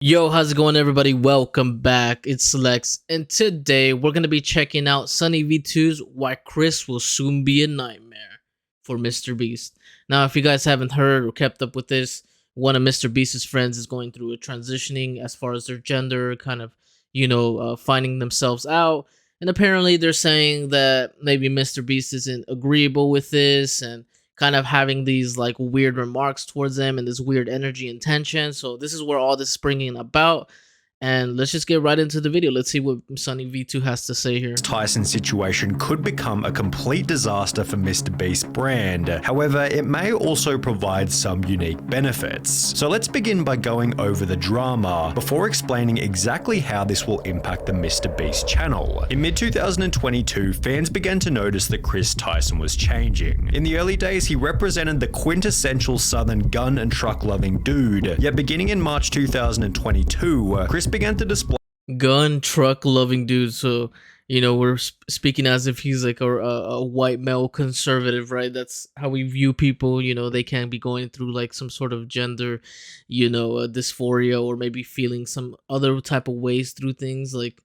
Yo, how's it going, everybody? Welcome back. It's Lex, and today we're going to be checking out SunnyV2's Why Chris Will Soon Be a Nightmare for MrBeast. Now, if you guys haven't heard or kept up with this, one of MrBeast's friends is going through a transitioning as far as their gender, kind of, finding themselves out. And apparently, they're saying that maybe MrBeast isn't agreeable with this and kind of having these like weird remarks towards them and this weird energy and tension. So this is where all this is bringing about. And let's just get right into the video. Let's see what SunnyV2 has to say here. Tyson situation could become a complete disaster for MrBeast brand. However, it may also provide some unique benefits. So let's begin by going over the drama before explaining exactly how this will impact the MrBeast channel. In mid-2022, fans began to notice that Chris Tyson was changing. In the early days, he represented the quintessential southern gun and truck loving dude. Yet beginning in March 2022, Chris began to display gun truck loving dude. So we're speaking as if he's like a white male conservative, right? That's how we view people. They can be going through like some sort of gender dysphoria, or maybe feeling some other type of ways through things. Like,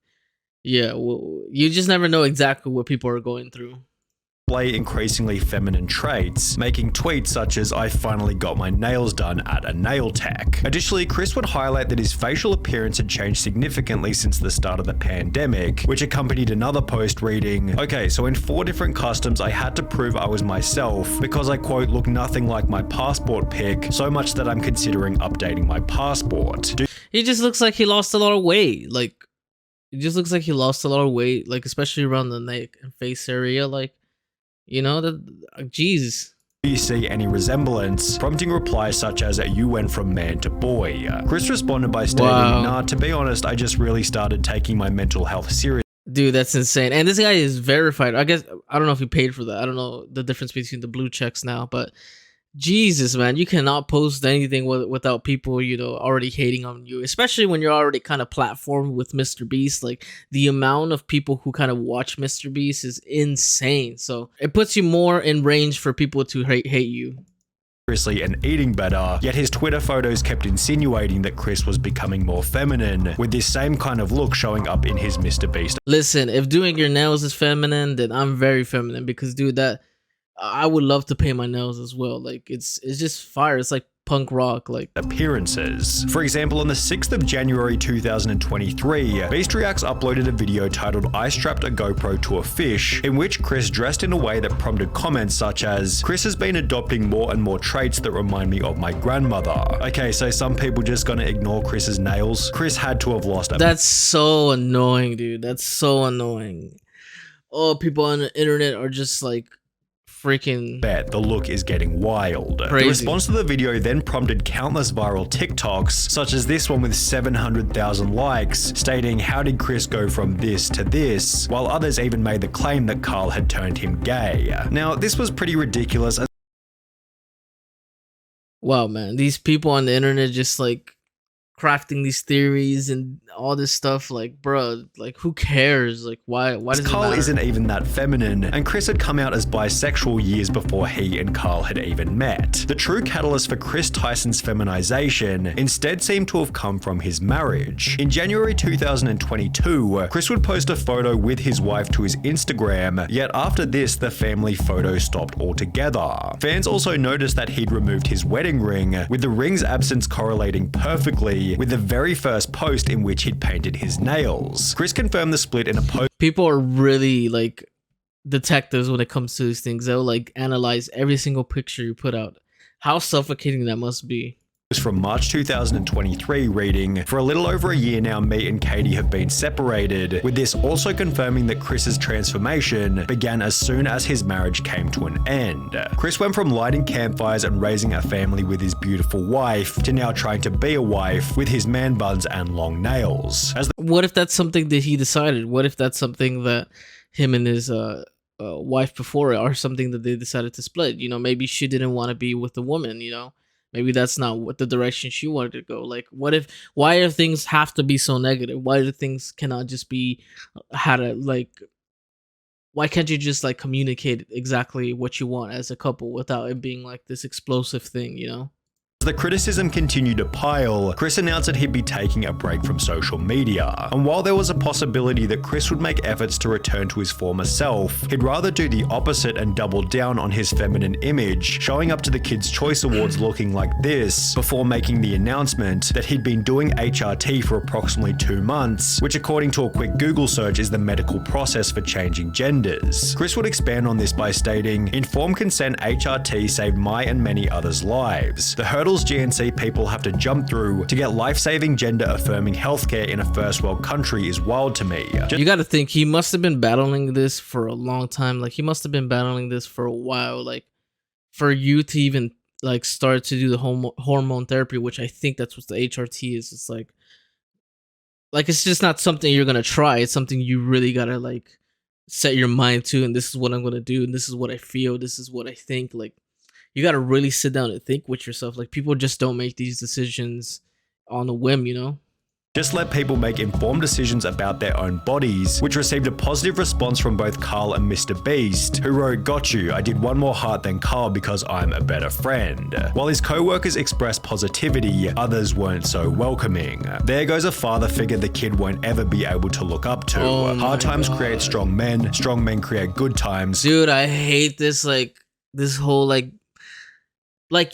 yeah, well, you just never know exactly what people are going through. Increasingly feminine traits, making tweets such as "I finally got my nails done at a nail tech." Additionally, Chris would highlight that his facial appearance had changed significantly since the start of the pandemic, which accompanied another post reading, "Okay, so in 4 different customs I had to prove I was myself because I quote look nothing like my passport pic, so much that I'm considering updating my passport." He just looks like he lost a lot of weight. Like, it just looks like he lost a lot of weight, like especially around the neck and face area. Like, jeez. Do you see any resemblance? Prompting replies such as, "You went from man to boy." Chris responded by stating, Wow. "Nah, to be honest, I just really started taking my mental health seriously." Dude, that's insane. And this guy is verified. I guess, I don't know if he paid for that. I don't know the difference between the blue checks now, but Jesus, man, you cannot post anything without people, already hating on you, especially when you're already kind of platformed with MrBeast. Like, the amount of people who kind of watch MrBeast is insane. So it puts you more in range for people to hate you. And eating better, yet his Twitter photos kept insinuating that Chris was becoming more feminine, with this same kind of look showing up in his MrBeast. Listen, if doing your nails is feminine, then I'm very feminine, because dude, I would love to paint my nails as well. Like, it's just fire. It's like punk rock, like appearances. For example, on the 6th of January 2023, Beast Reacts uploaded a video titled "I strapped a GoPro to a fish," in which Chris dressed in a way that prompted comments such as, "Chris has been adopting more and more traits that remind me of my grandmother." Okay, so some people just gonna ignore Chris's nails. Chris had to have lost a— That's so annoying, dude. That's so annoying. Oh, people on the internet are just like freaking bet the look is getting wild. Crazy. The response to the video then prompted countless viral TikToks, such as this one with 700,000 likes, stating, "How did Chris go from this to this?" While others even made the claim that Carl had turned him gay. Now, this was pretty ridiculous. Wow, man, these people on the internet just like crafting these theories and all this stuff. Like, bro, like, who cares? Like, why does it Carl matter? isn't even that feminine, and Chris had come out as bisexual years before he and Carl had even met. The true catalyst for Chris Tyson's feminization instead seemed to have come from his marriage. In January 2022, Chris would post a photo with his wife to his Instagram, yet after this, the family photo stopped altogether. Fans also noticed that he'd removed his wedding ring, with the ring's absence correlating perfectly with the very first post in which he'd painted his nails. Chris confirmed the split in a post. People are really like detectives when it comes to these things. They'll like analyze every single picture you put out. How suffocating that must be. From March 2023 reading, "For a little over a year now, me and Katie have been separated," with this also confirming that Chris's transformation began as soon as his marriage came to an end. Chris went from lighting campfires and raising a family with his beautiful wife to now trying to be a wife with his man buns and long nails. What if that's something that he decided? What if that's something that him and his wife before are something that they decided to split? Maybe she didn't want to be with the woman, Maybe that's not what the direction she wanted to go. Like, why do things have to be so negative? Why do things cannot just be why can't you just like communicate exactly what you want as a couple without it being like this explosive thing, As the criticism continued to pile, Chris announced that he'd be taking a break from social media. And while there was a possibility that Chris would make efforts to return to his former self, he'd rather do the opposite and double down on his feminine image, showing up to the Kids' Choice Awards looking like this, before making the announcement that he'd been doing HRT for approximately 2 months, which according to a quick Google search is the medical process for changing genders. Chris would expand on this by stating, "Informed consent HRT saved my and many others' lives. The hurdles GNC people have to jump through to get life-saving gender-affirming healthcare in a first world country is wild to me." You gotta think, he must have been battling this for a long time. Like, he must have been battling this for a while. Like, for you to even like start to do the hormone therapy, which I think that's what the HRT is. It's like it's just not something you're gonna try. It's something you really gotta like set your mind to, and this is what I'm gonna do, and this is what I feel, this is what I think. Like, you gotta really sit down and think with yourself. Like, people just don't make these decisions on a whim, you know? Just let people make informed decisions about their own bodies, which received a positive response from both Carl and MrBeast, who wrote, "Got you, I did one more heart than Carl because I'm a better friend." While his co-workers expressed positivity, others weren't so welcoming. "There goes a father figure the kid won't ever be able to look up to. Hard times create strong men create good times." Dude, I hate this, like, this whole, like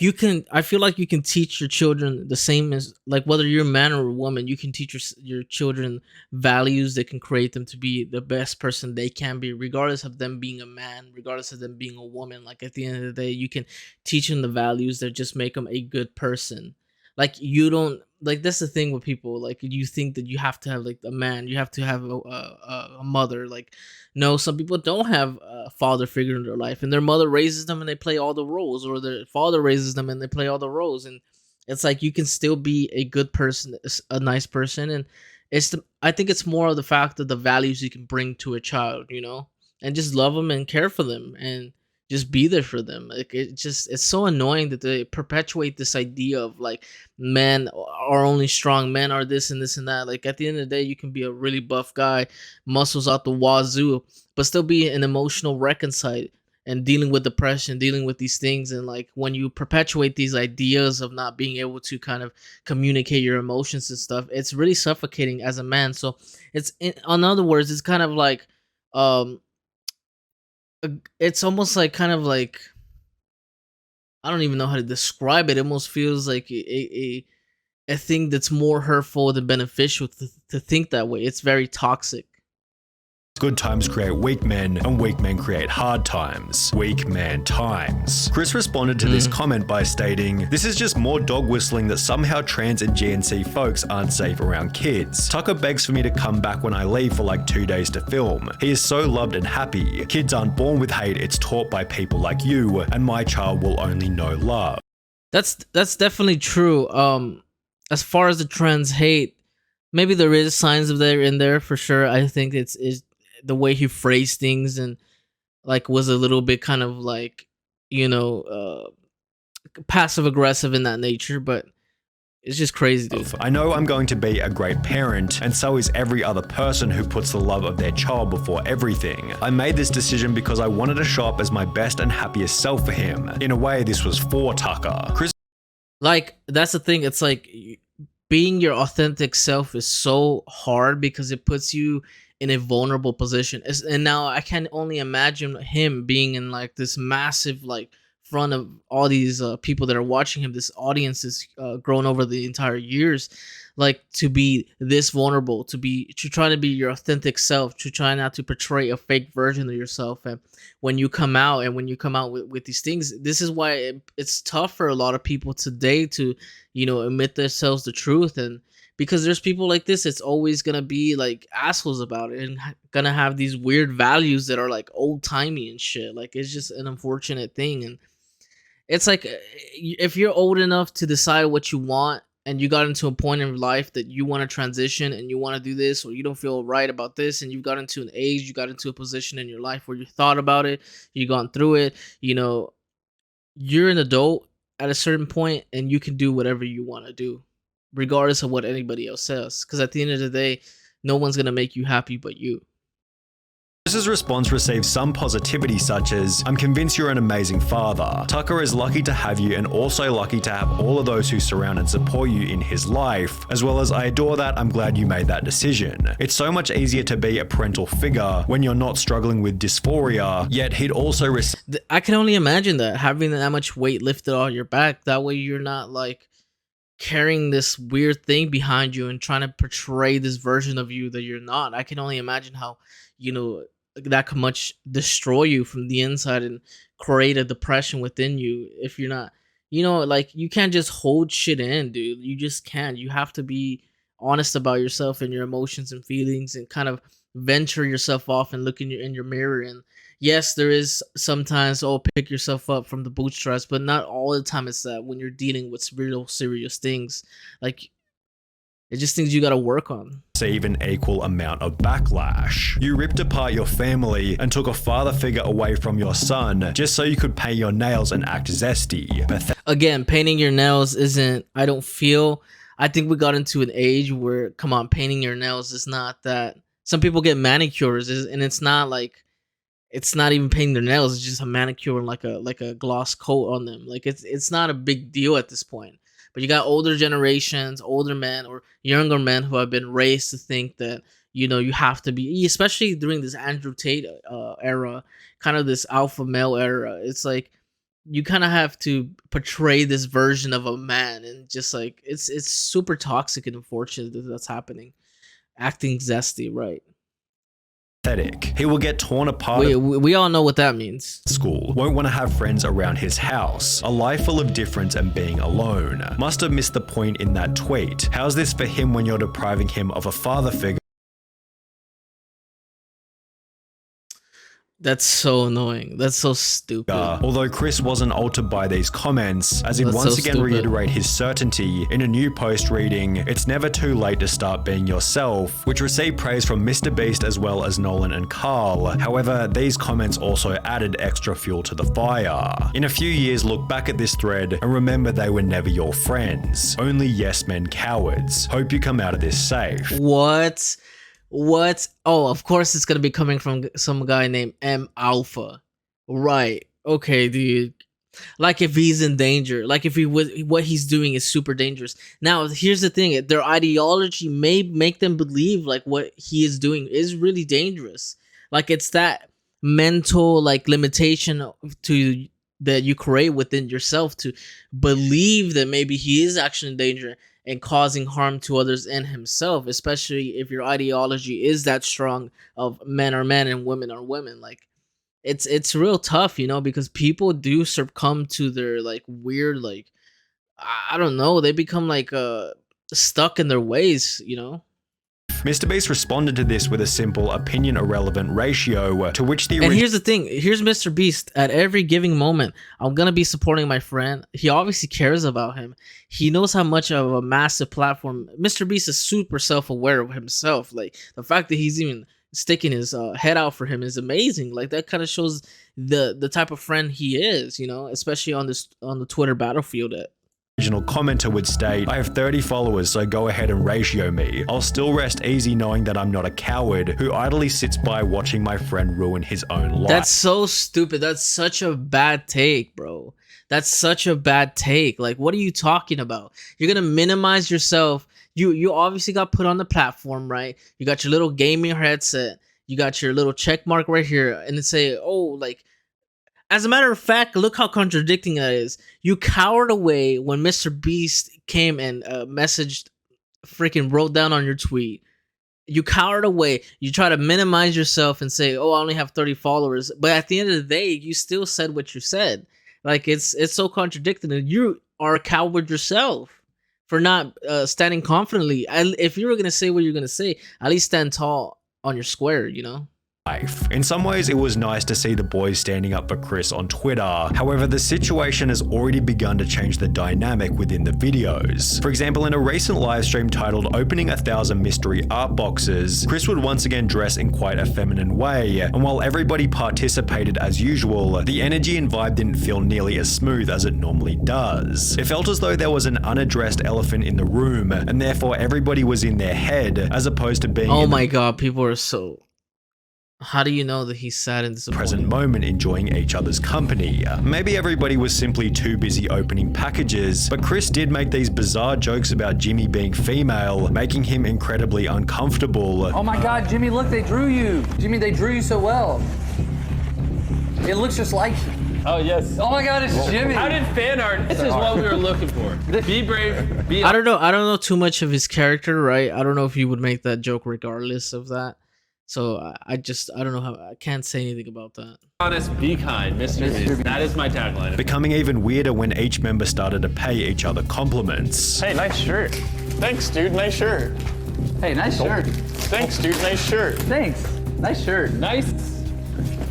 you can, I feel like you can teach your children the same as, like, whether you're a man or a woman, you can teach your children values that can create them to be the best person they can be, regardless of them being a man, regardless of them being a woman. Like, at the end of the day, you can teach them the values that just make them a good person. Like, you don't, like, that's the thing with people. Like, you think that you have to have like a man, you have to have a mother. Like, no, some people don't have a father figure in their life, and their mother raises them and they play all the roles, or their father raises them and they play all the roles. And it's like, you can still be a good person, a nice person. And I think it's more of the fact of the values you can bring to a child, you know, and just love them and care for them and just be there for them. Like, it's so annoying that they perpetuate this idea of like, men are only strong, men are this and this and that. Like, at the end of the day, you can be a really buff guy, muscles out the wazoo, but still be an emotional wreck inside and dealing with depression, dealing with these things. And like, when you perpetuate these ideas of not being able to kind of communicate your emotions and stuff, it's really suffocating as a man. So in other words, it's kind of like, it's almost like, kind of like, I don't even know how to describe it. It almost feels like a thing that's more hurtful than beneficial to think that way. It's very toxic. Good times create weak men, and weak men create hard times. Weak man times. Chris responded to this comment by stating, "This is just more dog whistling that somehow trans and GNC folks aren't safe around kids. Tucker begs for me to come back when I leave for like 2 days to film. He is so loved and happy. Kids aren't born with hate, it's taught by people like you, and my child will only know love." That's definitely true. As far as the trans hate, maybe there is signs of there in there for sure. I think it's the way he phrased things, and like was a little bit kind of like, you know, passive aggressive in that nature, but it's just crazy, dude. "I know I'm going to be a great parent, and so is every other person who puts the love of their child before everything. I made this decision because I wanted to show up as my best and happiest self for him. In a way, this was for Tucker." Chris, like, that's the thing. It's like, being your authentic self is so hard because it puts you in a vulnerable position. And now I can only imagine him being in like this massive, like, front of all these people that are watching him. This audience is grown over the entire years. Like, to be this vulnerable, to try to be your authentic self, to try not to portray a fake version of yourself. And when you come out with these things, this is why it's tough for a lot of people today to, you know, admit themselves the truth. And because there's people like this, it's always gonna be like assholes about it and gonna have these weird values that are like old timey and shit. Like, it's just an unfortunate thing. And it's like, if you're old enough to decide what you want, and you got into a point in life that you want to transition and you want to do this, or you don't feel right about this, and you got into an age, you got into a position in your life where you thought about it, you gone through it, you know, you're an adult at a certain point, and you can do whatever you want to do, regardless of what anybody else says. Because at the end of the day, no one's gonna make you happy but you. Chris's response received some positivity such as, "I'm convinced you're an amazing father. Tucker is lucky to have you and also lucky to have all of those who surround and support you in his life, as well as I adore that, I'm glad you made that decision. It's so much easier to be a parental figure when you're not struggling with dysphoria," yet he'd also I can only imagine that, having that much weight lifted on your back. That way you're not like carrying this weird thing behind you and trying to portray this version of you that you're not. I can only imagine how, that could much destroy you from the inside and create a depression within you if you're not, like, you can't just hold shit in, dude. You just can't. You have to be honest about yourself and your emotions and feelings and kind of venture yourself off and look in your mirror. And yes, there is sometimes, pick yourself up from the bootstraps, but not all the time. It's that when you're dealing with real serious things, like, it's just things you got to work on. Receive an equal amount of backlash. You ripped apart your family and took a father figure away from your son just so you could paint your nails and act zesty. Again, painting your nails isn't, I think we got into an age where, come on, painting your nails is not that. Some people get manicures and it's not even painting their nails. It's just a manicure and like a gloss coat on them. Like, it's not a big deal at this point. But you got older generations, older men or younger men who have been raised to think that, you have to be, especially during this Andrew Tate era, kind of this alpha male era. It's like you kind of have to portray this version of a man, and just like it's super toxic and unfortunate that that's happening. Acting zesty, right? He will get torn apart. We all know what that means. School. Won't want to have friends around his house. A life full of difference and being alone. Must have missed the point in that tweet. How's this for him when you're depriving him of a father figure? That's so annoying. That's so stupid. Although Chris wasn't altered by these comments, as he'd once again reiterate his certainty in a new post reading, "It's never too late to start being yourself," which received praise from MrBeast as well as Nolan and Carl. However, these comments also added extra fuel to the fire. In a few years, look back at this thread and remember they were never your friends. Only yes men cowards. Hope you come out of this safe. What? Oh, of course it's gonna be coming from some guy named M Alpha. Right. Okay, dude. Like, if he's in danger, like if what he's doing is super dangerous. Now, here's the thing: their ideology may make them believe like what he is doing is really dangerous. Like, it's that mental like limitation to that you create within yourself to believe that maybe he is actually in danger and causing harm to others and himself, especially if your ideology is that strong of men are men and women are women. Like, it's real tough, because people do succumb to their like weird, like, I don't know, they become like stuck in their ways. MrBeast responded to this with a simple opinion irrelevant ratio, to which the And here's the thing, here's MrBeast. At every giving moment, I'm gonna be supporting my friend. He obviously cares about him. He knows how much of a massive platform. MrBeast is super self-aware of himself. Like, the fact that he's even sticking his head out for him is amazing. Like, that kind of shows the type of friend he is, especially on the Twitter battlefield. Original commenter would state, "I have 30 followers, so go ahead and ratio me. I'll still rest easy knowing that I'm not a coward who idly sits by watching my friend ruin his own life." That's so stupid. That's such a bad take, bro. That's such a bad take. Like, what are you talking about? You're gonna minimize yourself. You obviously got put on the platform, right? You got your little gaming headset. You got your little check mark right here, and it say, "Oh, like." As a matter of fact, look how contradicting that is. You cowered away when MrBeast came and wrote down on your tweet. You cowered away. You try to minimize yourself and say, "Oh, I only have 30 followers." But at the end of the day, you still said what you said. Like, it's so contradicting. And you are a coward yourself for not standing confidently. If you were going to say what you're going to say, at least stand tall on your square, In some ways, it was nice to see the boys standing up for Chris on Twitter. However, the situation has already begun to change the dynamic within the videos. For example, in a recent livestream titled "Opening 1,000 Mystery Art Boxes," Chris would once again dress in quite a feminine way, and while everybody participated as usual, the energy and vibe didn't feel nearly as smooth as it normally does. It felt as though there was an unaddressed elephant in the room, and therefore everybody was in their head, as opposed to being Oh my god, people are so... How do you know that he's sad and present disappointed? moment enjoying each other's company. Maybe everybody was simply too busy opening packages, but Chris did make these bizarre jokes about Jimmy being female, making him incredibly uncomfortable. Oh my God, Jimmy, look, they drew you. Jimmy, they drew you so well. It looks just like you. Oh, yes. Oh my God, it's Jimmy. How did fan art? This is what we were looking for. Be brave. Be. I don't know. I don't know too much of his character, right? I don't know if he would make that joke regardless of that. So I don't know how. I can't say anything about that. Honest, be kind, Mr. Beast. That is my tagline. Becoming even weirder when each member started to pay each other compliments. Hey, nice shirt. Thanks, dude. Nice shirt. Hey, nice shirt. Thanks, dude. Nice shirt. Thanks. Nice shirt. Nice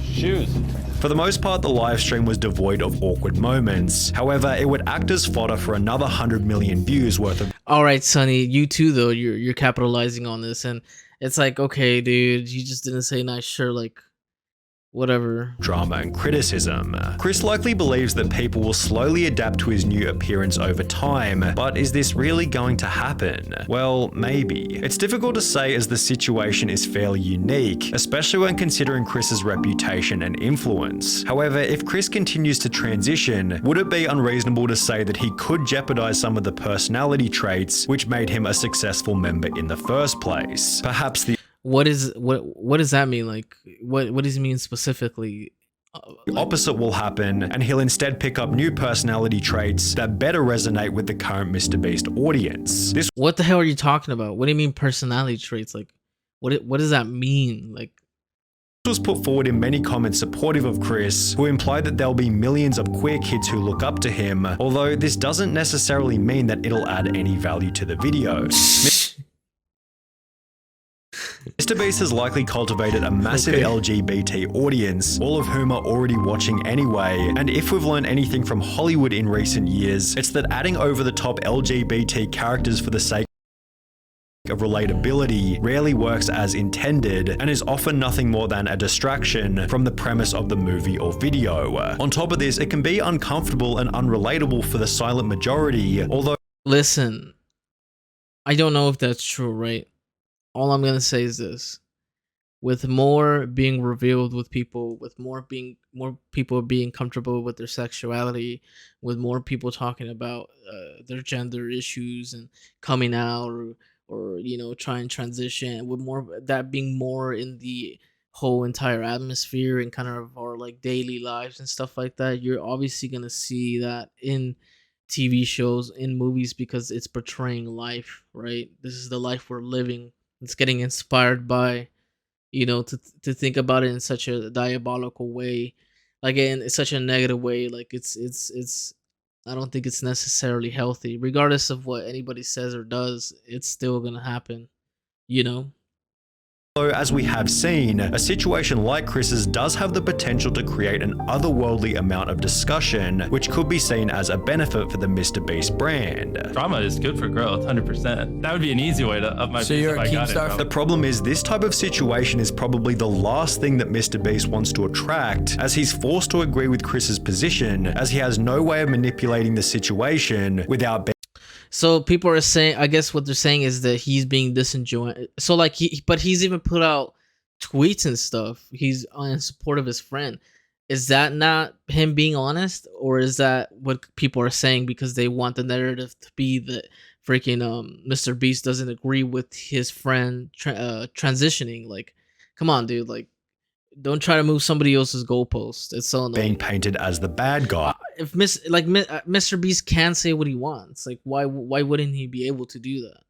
shoes. For the most part, the live stream was devoid of awkward moments. However, it would act as fodder for another 100 million views worth of All right, Sonny, you too though. You're capitalizing on this, and it's like, okay, dude, you just didn't say nice shirt, like, whatever. drama and criticism. Chris likely believes that people will slowly adapt to his new appearance over time, but is this really going to happen? Well, maybe. It's difficult to say as the situation is fairly unique, especially when considering Chris's reputation and influence. However, if Chris continues to transition, would it be unreasonable to say that he could jeopardize some of the personality traits which made him a successful member in the first place? Perhaps the What does that mean? Like, what does it mean specifically? opposite will happen, and he'll instead pick up new personality traits that better resonate with the current MrBeast audience. This What the hell are you talking about? What do you mean personality traits? Like, what does that mean? Like, was put forward in many comments supportive of Chris, who implied that there'll be millions of queer kids who look up to him, although this doesn't necessarily mean that it'll add any value to the video. MrBeast has likely cultivated a massive LGBT audience, all of whom are already watching anyway, and if we've learned anything from Hollywood in recent years, it's that adding over-the-top LGBT characters for the sake of relatability rarely works as intended and is often nothing more than a distraction from the premise of the movie or video. On top of this, it can be uncomfortable and unrelatable for the silent majority, although listen, I don't know if that's true, right? All I'm gonna say is this: with more being revealed with people, with more people being comfortable with their sexuality, with more people talking about their gender issues and coming out, or you know, trying to transition, with more that being more in the whole entire atmosphere and kind of our like daily lives and stuff like that, you're obviously gonna see that in TV shows, in movies, because it's portraying life, right? This is the life we're living. It's getting inspired by, you know, to think about it in such a diabolical way, like in such a negative way. Like it's I don't think it's necessarily healthy, regardless of what anybody says or does. It's still gonna happen, you know. as we have seen, a situation like Chris's does have the potential to create an otherworldly amount of discussion, which could be seen as a benefit for the MrBeast brand. Drama is good for growth, 100%. That would be an easy way to up my So base you're if a I Keem got it. star bro. The problem is this type of situation is probably the last thing that MrBeast wants to attract, as he's forced to agree with Chris's position, as he has no way of manipulating the situation without being So people are saying, I guess what they're saying is that he's being disingenuous. So like but he's even put out tweets and stuff. He's in support of his friend. Is that not him being honest, or is that what people are saying because they want the narrative to be that freaking MrBeast doesn't agree with his friend transitioning? Like, come on, dude. Like, don't try to move somebody else's goalpost. It's so annoying. painted as the bad guy. If MrBeast can say what he wants, like why wouldn't he be able to do that?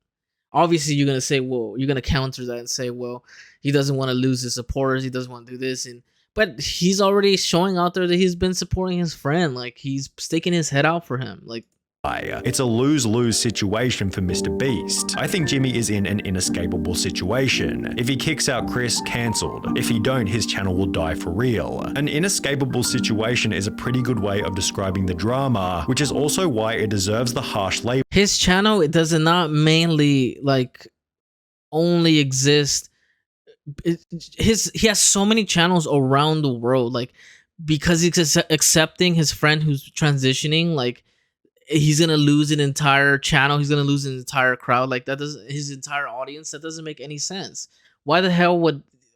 Obviously, you're gonna say, well, you're gonna counter that and say, well, he doesn't want to lose his supporters, he doesn't want to do this, but he's already showing out there that he's been supporting his friend, like he's sticking his head out for him, like. It's a lose-lose situation for MrBeast. I think Jimmy is in an inescapable situation. If he kicks out Chris, cancelled. If he don't, his channel will die for real. An inescapable situation is a pretty good way of describing the drama, which is also why it deserves the harsh label. His channel, it does not mainly like only exist. He has so many channels around the world, like because he's accepting his friend who's transitioning, like he's gonna lose an entire channel, he's gonna lose an entire crowd, like that doesn't, his entire audience, that doesn't make any sense. Why the hell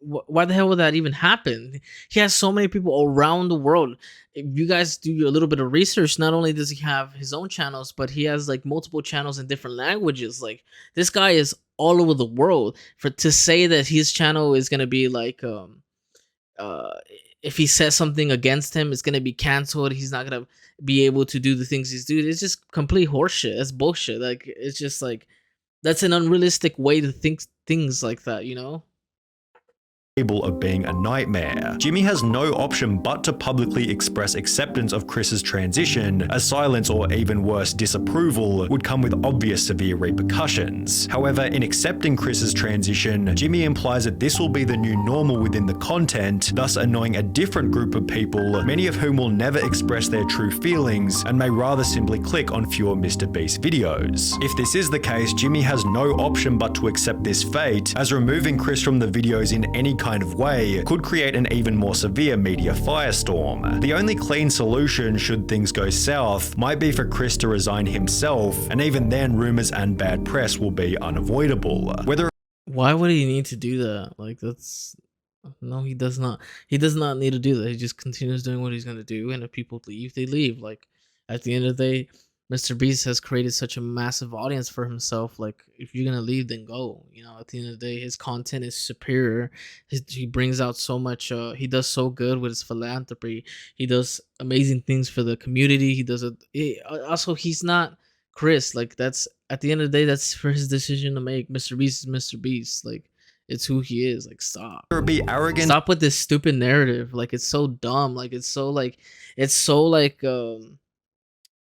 why the hell would that even happen? He has so many people around the world. If you guys do a little bit of research, not only does he have his own channels, but he has like multiple channels in different languages. Like this guy is all over the world. For to say that his channel is gonna be like uh if he says something against him, it's gonna be canceled. He's not gonna be able to do the things he's doing. It's just complete horseshit. It's bullshit. Like it's just like that's an unrealistic way to think things like that, you know? Of being a nightmare. Jimmy has no option but to publicly express acceptance of Chris's transition, as silence or even worse, disapproval would come with obvious severe repercussions. However, in accepting Chris's transition, Jimmy implies that this will be the new normal within the content, thus annoying a different group of people, many of whom will never express their true feelings and may rather simply click on fewer MrBeast videos. If this is the case, Jimmy has no option but to accept this fate, as removing Chris from the videos in any kind of way could create an even more severe media firestorm. The only clean solution, should things go south, might be for Chris to resign himself, and even then rumors and bad press will be unavoidable. Why would he need to do that? Like that's no, he does not. He does not need to do that. He just continues doing what he's gonna do, and if people leave, they leave. Like at the end of the day, MrBeast has created such a massive audience for himself. Like if you're gonna leave, then go. You know, at the end of the day, his content is superior. He brings out so much. He does so good with his philanthropy. He does amazing things for the community. He does it. Also, he's not Chris. Like that's at the end of the day, that's for his decision to make. MrBeast is MrBeast. Like it's who he is. Like stop. Be arrogant. Stop with this stupid narrative. Like it's so dumb. Like it's so like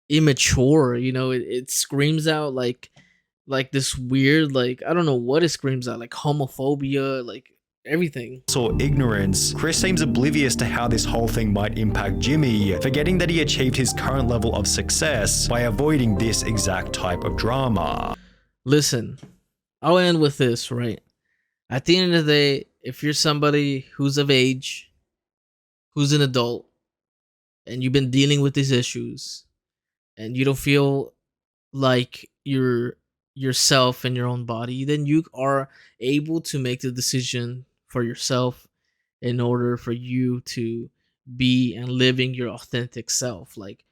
immature, you know. It screams out like this weird, like I don't know what it screams out, like homophobia, like everything. Or ignorance, Chris seems oblivious to how this whole thing might impact Jimmy, forgetting that he achieved his current level of success by avoiding this exact type of drama. Listen, I'll end with this, right? At the end of the day, if you're somebody who's of age, who's an adult, and you've been dealing with these issues, and you don't feel like you're yourself in your own body, then you are able to make the decision for yourself in order for you to be and living your authentic self. Like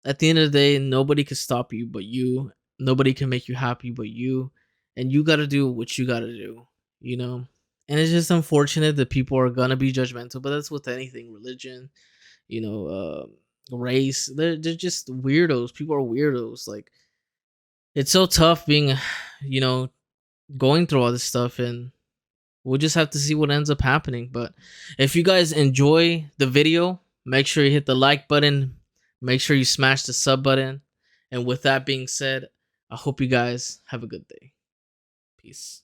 at the end of the day, nobody can stop you but you. Nobody can make you happy but you. And you got to do what you got to do, you know? And it's just unfortunate that people are going to be judgmental, but that's with anything, religion, you know, race. They're just weirdos. People are weirdos. Like it's so tough being, you know, going through all this stuff, and we'll just have to see what ends up happening. But if you guys enjoy the video, make sure you hit the like button, make sure you smash the sub button, and with that being said, I hope you guys have a good day. Peace.